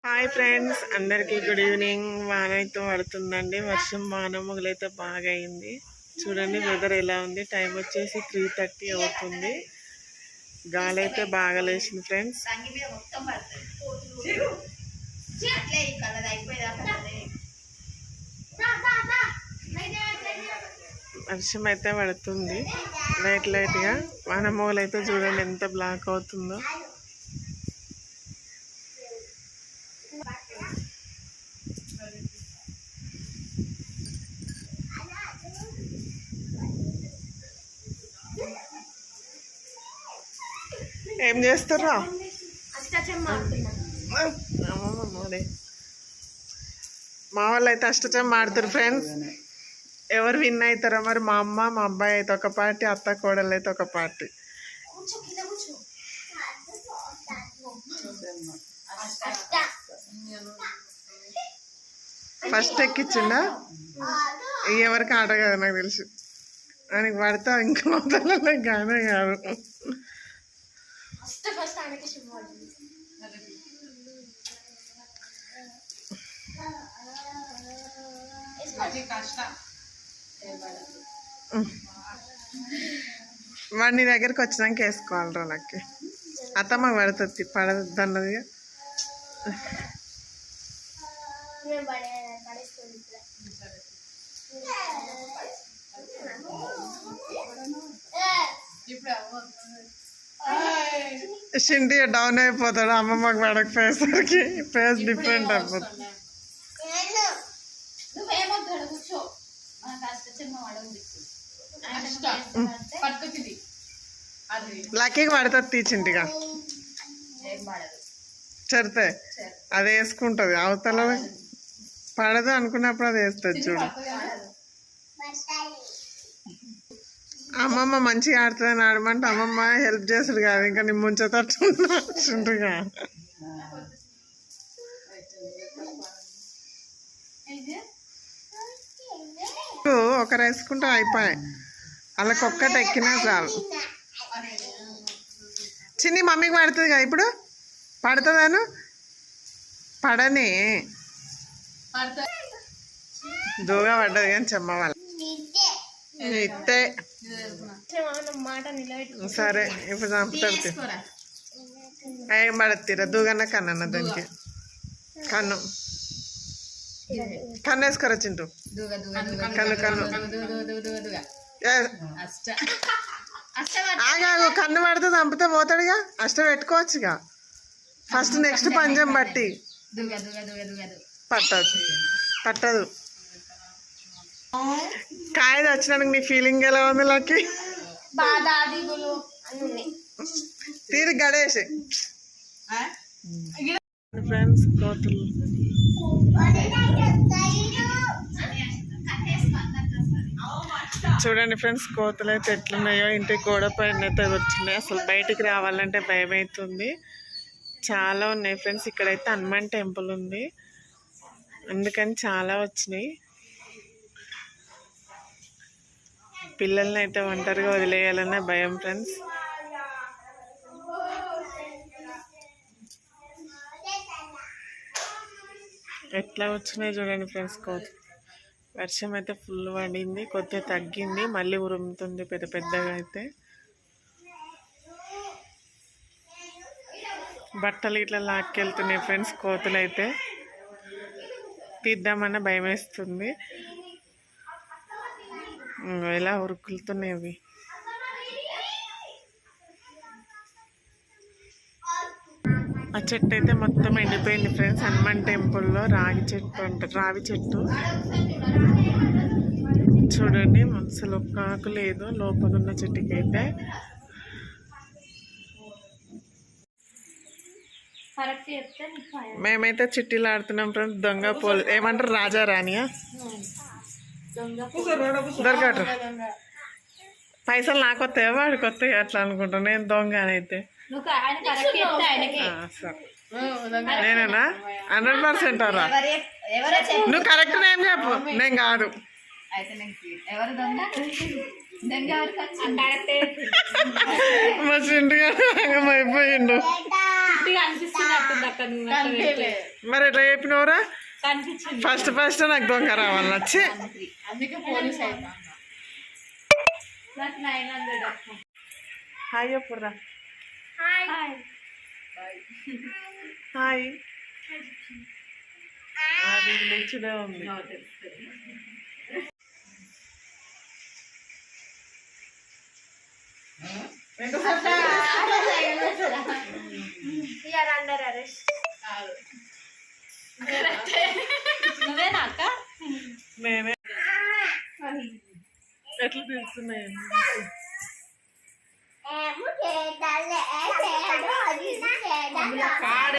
Hi friends, అందరికీ good evening. వాన అయితే పడుతుందండి. వర్షం వాన మొగలైతే బాగా అయింది. చూడండి వెదర్ ఎలా ఉంది. టైం వచ్చేసి 3:30 అవుతుంది. గాలి అయితే బాగా లేచింది ఫ్రెండ్స్. వర్షం అయితే పడుతుంది లైట్గా. వాన మొగలైతే చూడండి ఎంత బ్లాక్ అవుతుందో. ఏం చేస్తారా? మా వాళ్ళు అయితే అష్టచమ్మ ఆడుతారు ఫ్రెండ్స్. ఎవరు విన్ అవుతారో మరి. మా అమ్మ మా అబ్బాయి అయితే ఒక పార్టీ, అత్త కోడలు అయితే ఒక పార్టీ. ఫస్ట్ ఎక్కిచ్చిండా? ఎవరికి ఆట కదా నాకు తెలుసు. ఆయనకి పడతా ఇంకా మొదలలో గానే కాదు. వాడు నీ దగ్గరికి వచ్చినాక వేసుకోవాలరా. నాకు అత్తమ్మ పడుతుంది, పడద్దు అన్నదిగా. షింటి డౌన్ అయిపోతాడు. అమ్మమ్మకి పడకపోయేసరికి ఫేస్ డిఫరెంట్ అయిపోతుంది. లక్కీకి పడుతుంది తీచింటిగా చరితే అది వేసుకుంటుంది. అవతల పడదు అనుకున్నప్పుడు అది వేస్తుంది చూడు. అమ్మమ్మ మంచిగా ఆడుతుందని ఆడమంటే అమ్మమ్మ హెల్ప్ చేస్తాడు కాదు, ఇంకా నీ ముంచేటట్టుగా. ఒకరు వేసుకుంటే అయిపోయాయి. వాళ్ళకి ఒక్కటి ఎక్కినా చాలు. చిన్ని మమ్మీకి పడుతుంది కదా ఇప్పుడు. పడుతుందాను పడని దూగా పడ్డది కానీ చెమ్మ వాళ్ళ ఇట్టే. సరే ఇప్పుడు చంపుతాడు. ఏం పడతీరా దూగన్న కన్న దానికి. కన్ను కన్ను వేసుకోరా చింటూ. కన్ను కన్ను ఆగాగు. కన్ను పడితే చంపితే పోతాడుగా. అష్ట పెట్టుకోవచ్చుగా. ఫస్ట్ నెక్స్ట్ పంజం బట్టి పట్టదు. కాయది వచ్చినానికి నీ ఫీలింగ్ ఎలా ఉంది లక్కీ? తీరి గడేసి ఫ్రెండ్స్ కోతులు చూడండి ఫ్రెండ్స్. కోతులు అయితే ఎట్లున్నాయో. ఇంటి గోడ పైన అయితే వచ్చినాయి. అసలు బయటికి రావాలంటే భయం అవుతుంది. చాలా ఉన్నాయి ఫ్రెండ్స్. ఇక్కడైతే హనుమాన్ టెంపుల్ ఉంది, అందుకని చాలా వచ్చినాయి. పిల్లల్ని అయితే ఒంటరిగా వదిలేయాలన్న భయం ఫ్రెండ్స్. ఎట్లా వచ్చినాయి చూడండి ఫ్రెండ్స్ కోతులు. వర్షం అయితే ఫుల్ పడింది, కొద్దిగా తగ్గింది, మళ్ళీ ఉరుముతుంది పెద్ద పెద్దగా. అయితే బట్టలు ఇట్లా లాక్కెళ్తున్నాయి ఫ్రెండ్స్ కోతులు. అయితే తీద్దామన్న భయం వేస్తుంది. ఎలా ఉరుకులుతున్నాయి అవి. ఆ చెట్టు అయితే మొత్తం ఎండిపోయింది ఫ్రెండ్స్. హనుమాన్ టెంపుల్లో రాగి చెట్టు అంటారు, రావి చెట్టు చూడండి. అసలు ఒక్క ఆకు లేదు లోపల ఉన్న చెట్టుకి. అయితే మేమైతే చిట్టీలు ఆడుతున్నాం ఫ్రెండ్స్. దొంగ పోలు ఏమంటారు, రాజా రాణియా దొరకట. పైసలు నాకు వస్తాయో వాడికి వస్తాయి అట్లా అనుకుంటా. నేను దొంగ అయితే నేనేనా 100% రా. నువ్వు కరెక్ట్ నేను చెప్పు, నేను కాదు. మా చింటిగా అయిపోయిండు. మరి ఎట్లా చెప్పినవరా? ఫస్ట్ ఫస్ట్ నాకు దొంగ రావాలి వచ్చి. హాయ్ చెప్పుర్రా. హాయ్. అది మంచిగా ఉంది. మేమే ఎట్లా తెలుస్తున్నాయండి?